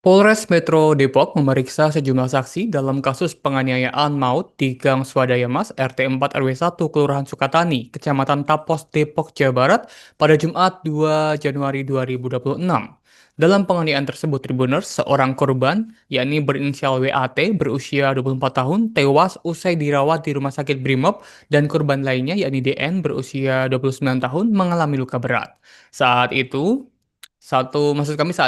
Polres Metro Depok memeriksa sejumlah saksi dalam kasus penganiayaan maut di Gang Swadaya Mas RT 4 RW 1 Kelurahan Sukatani, Kecamatan Tapos, Depok, Jawa Barat pada Jumat 2 Januari 2026. Dalam penganiayaan tersebut, Tribuners, seorang korban, yakni berinisial WAT berusia 24 tahun, tewas usai dirawat di Rumah Sakit Brimob, dan korban lainnya, yakni DN berusia 29 tahun, mengalami luka berat. Saat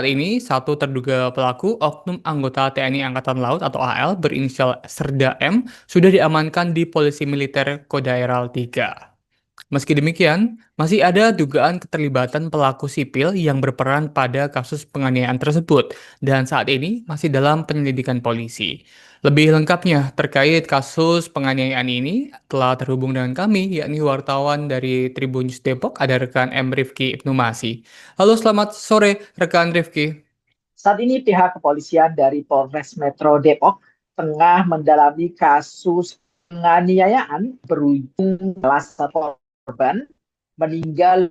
ini, satu terduga pelaku, oknum anggota TNI Angkatan Laut atau AL berinisial Serda M, sudah diamankan di Polisi Militer Kodaeral 3. Meski demikian, masih ada dugaan keterlibatan pelaku sipil yang berperan pada kasus penganiayaan tersebut, dan saat ini masih dalam penyelidikan polisi. Lebih lengkapnya terkait kasus penganiayaan ini telah terhubung dengan kami, yakni wartawan dari Tribun News Depok, ada rekan M. Rifki Ibnu Masih. Halo, selamat sore rekan Rifki. Saat ini pihak kepolisian dari Polres Metro Depok tengah mendalami kasus penganiayaan berujung salah satu korban meninggal,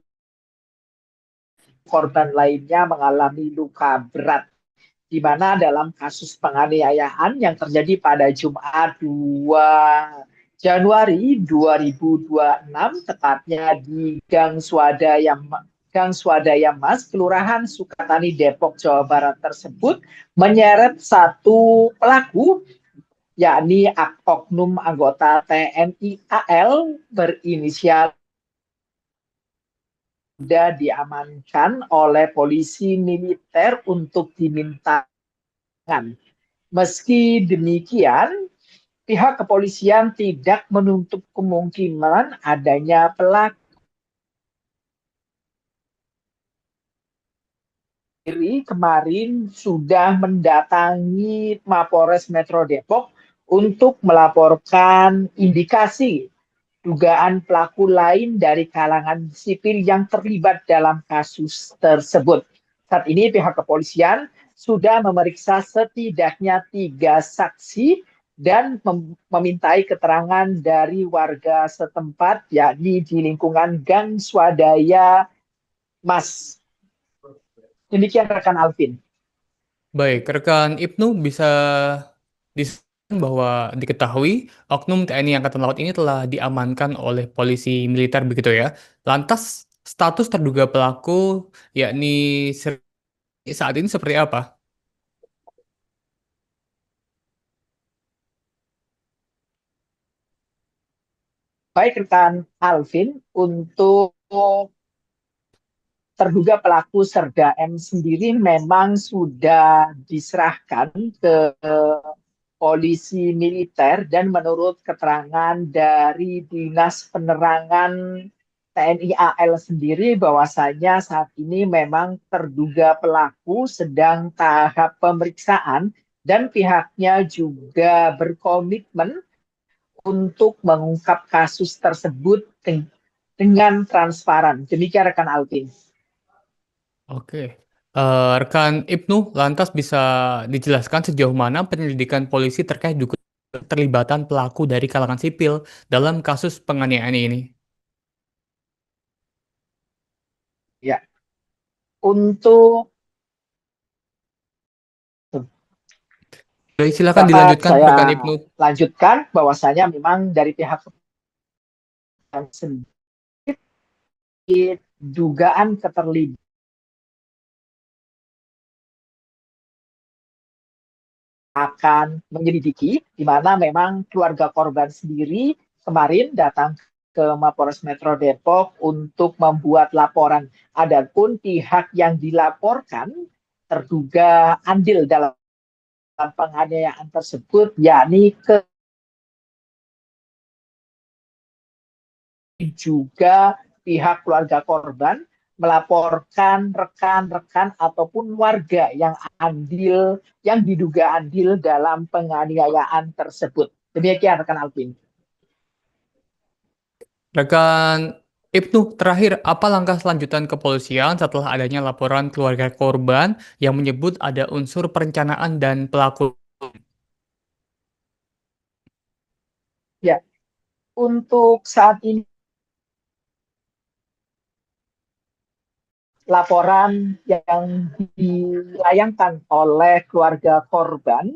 korban lainnya mengalami luka berat, di mana dalam kasus penganiayaan yang terjadi pada Jumat 2 Januari 2026, tepatnya di Gang Swadaya Mas, Kelurahan Sukatani, Depok, Jawa Barat tersebut menyeret satu pelaku, yakni oknum anggota TNI AL berinisial, sudah diamankan oleh polisi militer untuk dimintakan. Meski demikian, pihak kepolisian tidak menutup kemungkinan adanya pelaku kemarin sudah mendatangi Mapores Metro Depok untuk melaporkan indikasi dugaan pelaku lain dari kalangan sipil yang terlibat dalam kasus tersebut. Saat ini pihak kepolisian sudah memeriksa setidaknya 3 saksi dan memintai keterangan dari warga setempat, yakni di lingkungan Gang Swadaya Mas. Demikian rekan Alvin. Baik, rekan Ibnu bisa disampaikan bahwa diketahui oknum TNI Angkatan Laut ini telah diamankan oleh polisi militer begitu ya. Lantas status terduga pelaku yakni saat ini seperti apa? Baik rekan Alvin, untuk terduga pelaku Serda M sendiri memang sudah diserahkan ke polisi militer, dan menurut keterangan dari Dinas Penerangan TNI AL sendiri bahwasanya saat ini memang terduga pelaku sedang tahap pemeriksaan dan pihaknya juga berkomitmen untuk mengungkap kasus tersebut dengan transparan. Demikian rekan Alvin. Oke. Rekan Ibnu, lantas bisa dijelaskan sejauh mana penyelidikan polisi terkait dugaan keterlibatan pelaku dari kalangan sipil dalam kasus penganiayaan ini? Ya, untuk Baik, silakan dapat dilanjutkan saya rekan Ibnu. lanjutkan bahwasanya memang dari pihak sendiri dugaan keterlibatan akan menyelidiki, di mana memang keluarga korban sendiri kemarin datang ke Mapores Metro Depok untuk membuat laporan. Adapun pihak yang dilaporkan terduga andil dalam penganiayaan tersebut, yakni juga pihak keluarga korban melaporkan rekan-rekan ataupun warga yang diduga andil dalam penganiayaan tersebut. Demikian rekan Alvin. Rekan Ibnu, terakhir apa langkah selanjutan kepolisian setelah adanya laporan keluarga korban yang menyebut ada unsur perencanaan dan pelaku? Ya, Untuk saat ini laporan yang dilayangkan oleh keluarga korban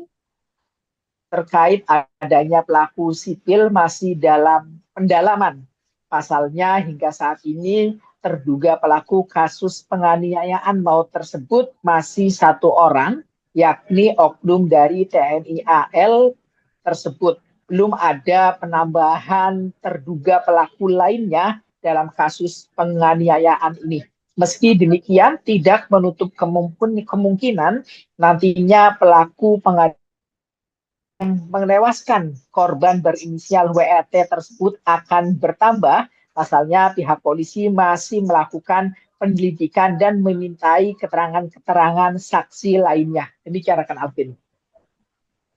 terkait adanya pelaku sipil masih dalam pendalaman. Pasalnya hingga saat ini terduga pelaku kasus penganiayaan maut tersebut masih satu orang, yakni oknum dari TNI AL tersebut. Belum ada penambahan terduga pelaku lainnya dalam kasus penganiayaan ini. Meski demikian, tidak menutup kemungkinan nantinya pelaku penganiayaan menewaskan korban berinisial WET tersebut akan bertambah. Pasalnya pihak polisi masih melakukan penyelidikan dan memintai keterangan-keterangan saksi lainnya. Demikian rekan Alvin.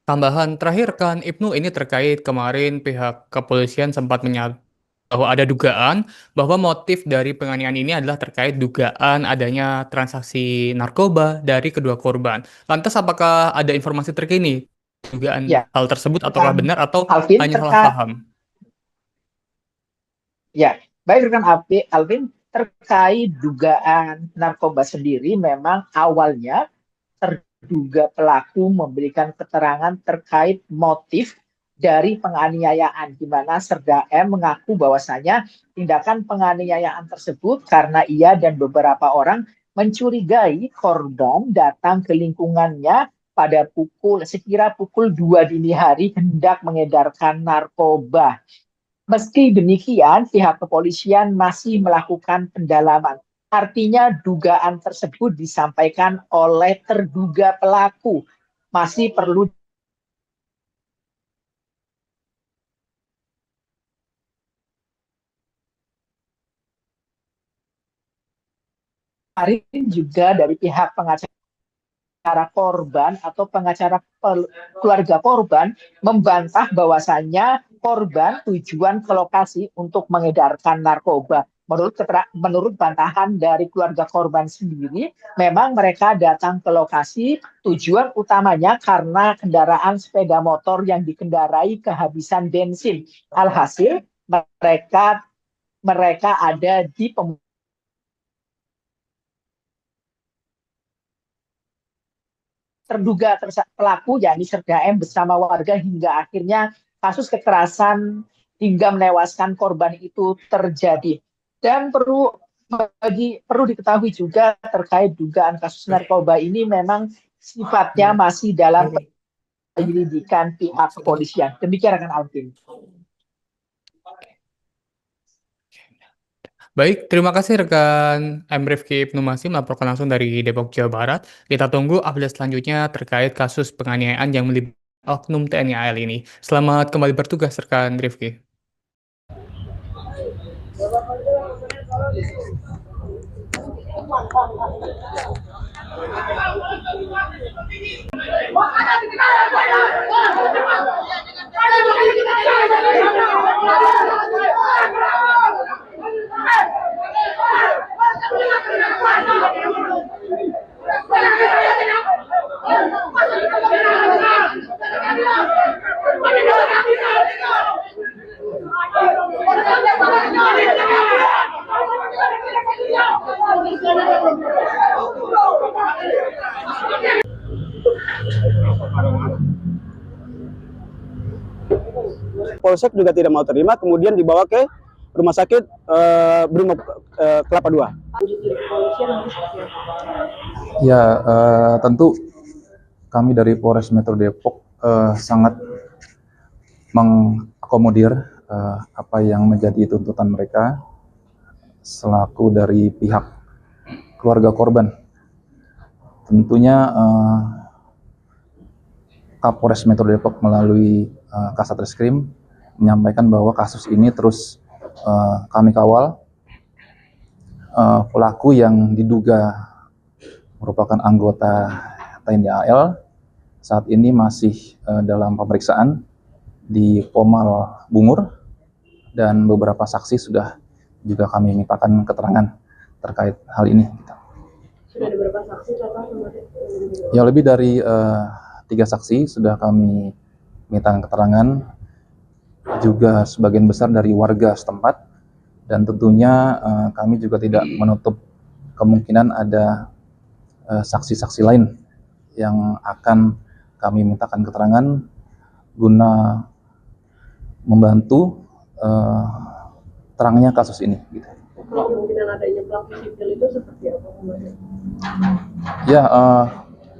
Tambahan terakhir kan Ibnu, ini terkait kemarin pihak kepolisian sempat menyatakan bahwa ada dugaan bahwa motif dari penganiayaan ini adalah terkait dugaan adanya transaksi narkoba dari kedua korban. Lantas apakah ada informasi terkini dugaan Ya, hal tersebut ataukah rekan benar atau Alvin hanya salah paham? Ya, baik rekan Alvin, terkait dugaan narkoba sendiri memang awalnya terduga pelaku memberikan keterangan terkait motif dari penganiayaan, di mana Serda M mengaku bahwasanya tindakan penganiayaan tersebut karena ia dan beberapa orang mencurigai korban datang ke lingkungannya pada sekira pukul 2 dini hari hendak mengedarkan narkoba. Meski demikian, pihak kepolisian masih melakukan pendalaman. Artinya dugaan tersebut disampaikan oleh terduga pelaku. Masih perlu juga dari pihak pengacara korban atau pengacara keluarga korban membantah bahwasannya korban tujuan ke lokasi untuk mengedarkan narkoba. Menurut bantahan dari keluarga korban sendiri, memang mereka datang ke lokasi tujuan utamanya karena kendaraan sepeda motor yang dikendarai kehabisan bensin. Alhasil mereka mereka ada di terduga pelaku yakni Serda M bersama warga hingga akhirnya kasus kekerasan hingga menewaskan korban itu terjadi. Dan perlu diketahui juga terkait dugaan kasus narkoba ini memang sifatnya masih dalam penyelidikan pihak kepolisian. Demikian rekan Alvin. Baik, terima kasih rekan M. Rifki Ibnu Masim melaporkan langsung dari Depok, Jawa Barat. Kita tunggu update selanjutnya terkait kasus penganiayaan yang melibatkan oknum TNI AL ini. Selamat kembali bertugas rekan Rifki. Polsek juga tidak mau terima, kemudian dibawa ke rumah sakit Brimob Kelapa II. Ya, tentu kami dari Polres Metro Depok sangat mengakomodir apa yang menjadi tuntutan mereka selaku dari pihak keluarga korban. Tentunya Kapolres Metro Depok melalui Kasat Reskrim menyampaikan bahwa kasus ini terus kami kawal. Pelaku yang diduga merupakan anggota TNI AL saat ini masih dalam pemeriksaan di Pomal Bungur, dan beberapa saksi sudah juga kami mintakan keterangan terkait hal ini. Sudah ada berapa saksi total? Ya, lebih dari 3 saksi sudah kami mintakan keterangan juga sebagian besar dari warga setempat, dan tentunya kami juga tidak menutup kemungkinan ada saksi-saksi lain yang akan kami mintakan keterangan guna membantu terangnya kasus ini. Gitu. Kalau kemungkinan adanya pelaku sipil itu seperti apa? Ya,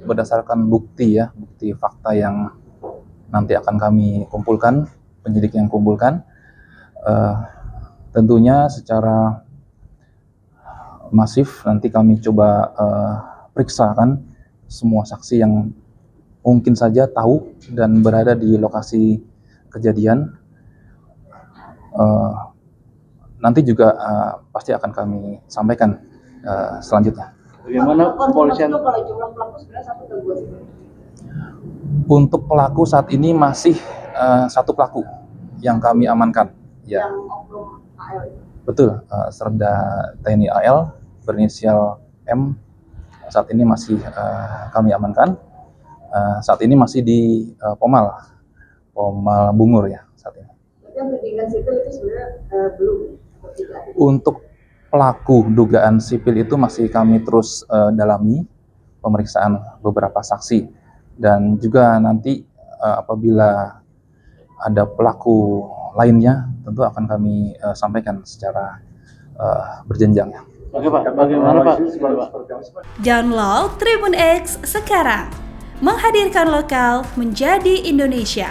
berdasarkan bukti fakta yang nanti akan kami kumpulkan, penyidik yang kumpulkan, tentunya secara masif nanti kami coba periksakan semua saksi yang mungkin saja tahu dan berada di lokasi kejadian. Nanti juga pasti akan kami sampaikan selanjutnya. Bagaimana kepolisian? Kalau jumlah pelaku sebenarnya satu atau dua sih? Untuk pelaku saat ini masih satu pelaku yang kami amankan. Ya, Yang oknum AL itu. betul. Serda TNI AL berinisial M saat ini masih kami amankan. Saat ini masih di Pomal Bungur ya saat ini. Tapi yang pendidikan sipil itu sebenarnya belum. Tidak. Untuk pelaku dugaan sipil itu masih kami terus dalami pemeriksaan beberapa saksi, dan juga nanti apabila ada pelaku lainnya tentu akan kami sampaikan secara berjenjang ya. Oke Pak, bagaimana Pak? Download Tribun X sekarang, menghadirkan lokal menjadi Indonesia.